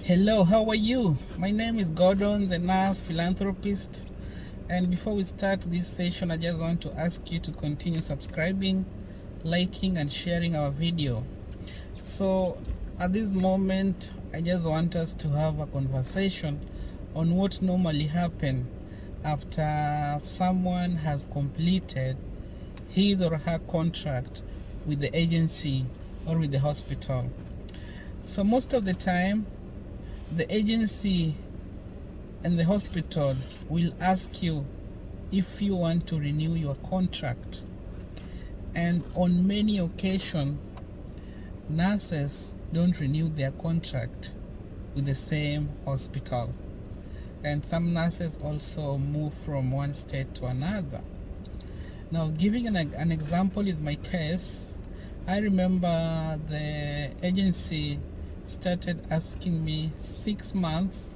Hello, how are you? My name is Gordon, the nurse philanthropist. And before we start this session, I just want to ask you to continue subscribing, liking, and sharing our video. So, at this moment, I just want us to have a conversation on what normally happens after someone has completed his or her contract with the agency or with the hospital. So, most of the time, the agency and the hospital will ask you if you want to renew your contract. And on many occasions, nurses don't renew their contract with the same hospital. And some nurses also move from one state to another. Now, giving an example with my case, I remember the agency started asking me 6 months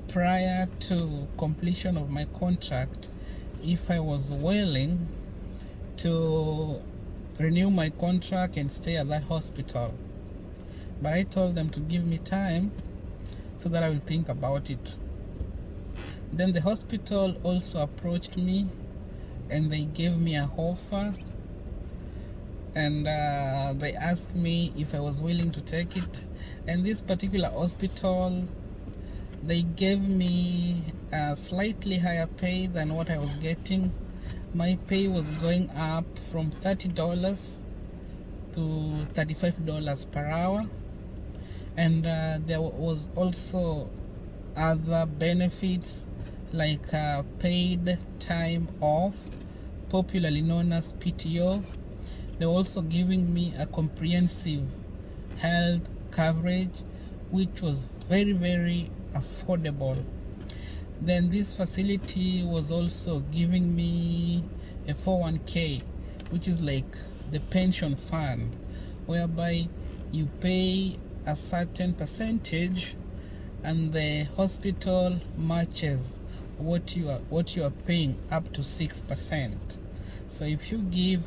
prior to completion of my contract if I was willing to renew my contract and stay at that hospital. But I told them to give me time so that I will think about it. Then the hospital also approached me and they gave me an offer, and they asked me if I was willing to take it. And this particular hospital, they gave me a slightly higher pay than what I was getting. My pay was going up from $30 to $35 per hour, and there was also other benefits like paid time off, popularly known as PTO. They were also giving me a comprehensive health coverage, which was very, very affordable. Then this facility was also giving me a 401k, which is like the pension fund, whereby you pay a certain percentage and the hospital matches what you are paying up to 6%. So if you give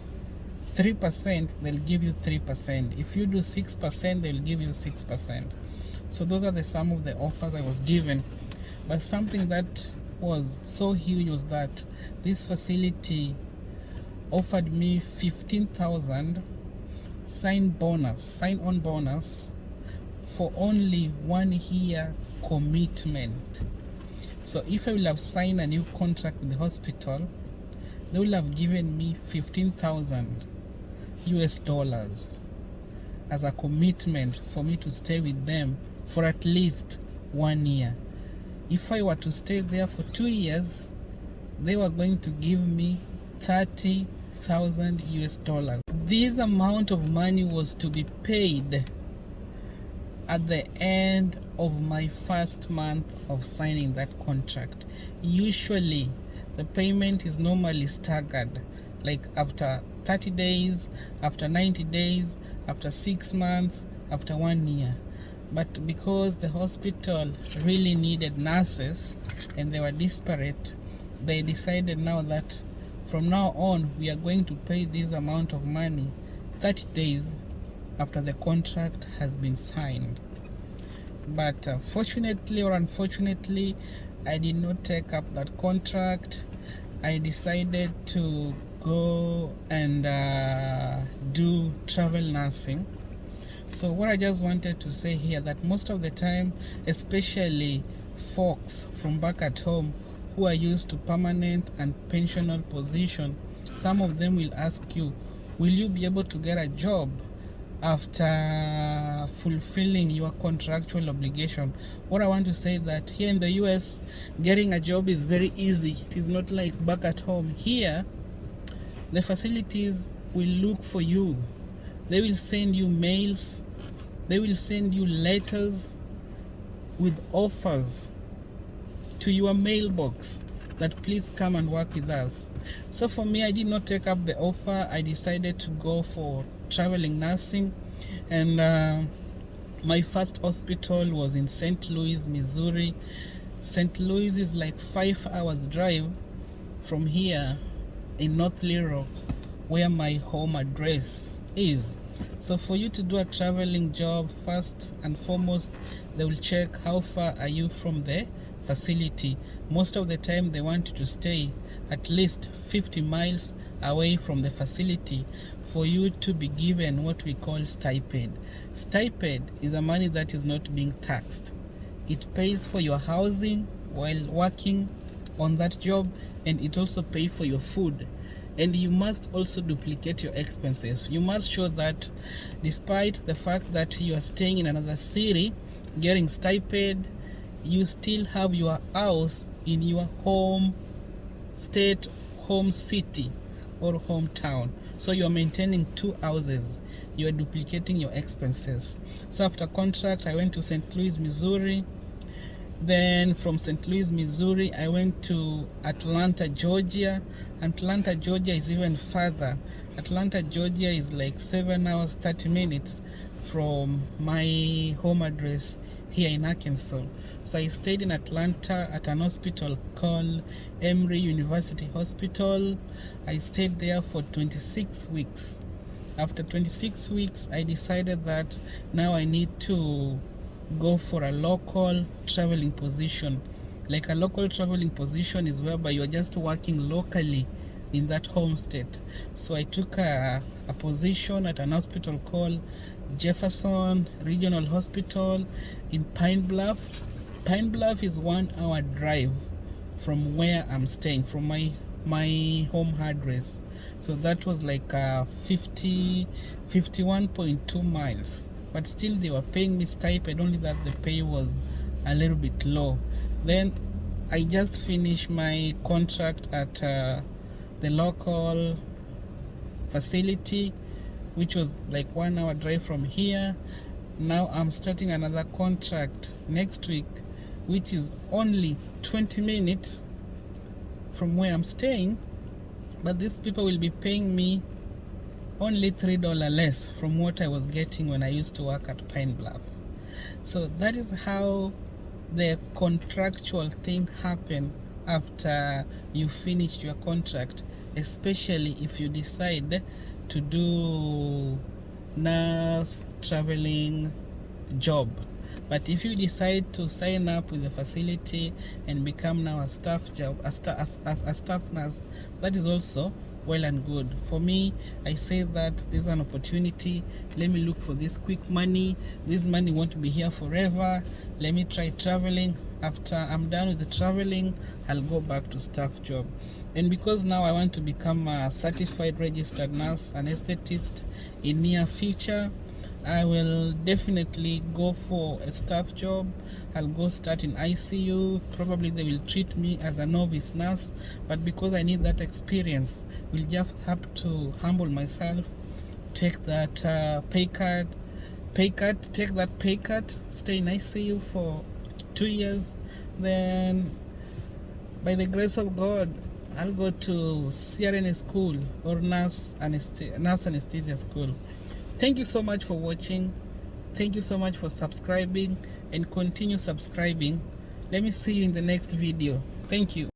3%, they'll give you 3%. If you do 6%, they'll give you 6%. So those are some of the offers I was given. But something that was so huge was that this facility offered me 15,000 sign-on bonus for only 1 year commitment. So if I will have signed a new contract with the hospital, they will have given me 15,000 US dollars as a commitment for me to stay with them for at least 1 year. If I were to stay there for 2 years, they were going to give me 30,000 US dollars. This amount of money was to be paid at the end of my first month of signing that contract. Usually the payment is normally staggered, like after 30 days, after 90 days, after 6 months, after 1 year. But because the hospital really needed nurses and they were desperate, they decided now that from now on we are going to pay this amount of money 30 days after the contract has been signed. But fortunately or unfortunately, I did not take up that contract. I decided to go and do travel nursing. So what I just wanted to say here, that most of the time, especially folks from back at home who are used to permanent and pensional position, some of them will ask you, will you be able to get a job after fulfilling your contractual obligation? What I want to say that here in the US, getting a job is very easy. It is not like back at home. Here, the facilities will look for you. They will send you mails. They will send you letters with offers to your mailbox that please come and work with us. So for me, I did not take up the offer. I decided to go for traveling nursing, and my first hospital was in St. Louis, Missouri. St. Louis is like 5 hours drive from here in North Little Rock, where my home address is. So for you to do a traveling job, first and foremost, they will check how far are you from the facility. Most of the time they want you to stay at least 50 miles away from the facility for you to be given what we call stipend. Stipend is a money that is not being taxed. It pays for your housing while working on that job, and it also pays for your food. And you must also duplicate your expenses. You must show that despite the fact that you are staying in another city getting stipend, you still have your house in your home state, home city, or hometown. So you are maintaining two houses. You are duplicating your expenses. So after contract, I went to St. Louis, Missouri. Then from St. Louis, Missouri, I went to Atlanta, Georgia. Atlanta, Georgia is even further. Atlanta, Georgia is like 7 hours, 30 minutes from my home address here in Arkansas. So I stayed in Atlanta at an hospital called Emory University Hospital. I stayed there for 26 weeks. After 26 weeks, I decided that now I need to go for a local traveling position. Like a local traveling position is whereby you're just working locally in that home state. So I took a position at an hospital called Jefferson Regional Hospital in Pine Bluff. Pine Bluff is 1 hour drive from where I'm staying, from my home address. So that was like 51.2 miles. But still they were paying me stipend, only that the pay was a little bit low. Then I just finished my contract at the local facility, which was like 1 hour drive from here. Now I'm starting another contract next week, which is only 20 minutes from where I'm staying, but these people will be paying me only $3 less from what I was getting when I used to work at Pine Bluff. So that is how the contractual thing happened after you finished your contract, especially if you decide to do nurse traveling job. But if you decide to sign up with the facility and become now a staff job, a staff nurse, that is also well and good. For me, I say that this is an opportunity. Let me look for this quick money. This money won't be here forever. Let me try traveling. After I'm done with the traveling, I'll go back to staff job. And because now I want to become a certified registered nurse, anesthetist in near future, I will definitely go for a staff job. I'll go start in ICU. Probably they will treat me as a novice nurse, but because I need that experience, we'll just have to humble myself, take that pay cut, stay in ICU for 2 years. Then by the grace of God, I'll go to CRNA school or nurse anesthesia school. Thank you so much for watching. Thank you so much for subscribing, and continue subscribing. Let me see you in the next video. Thank you.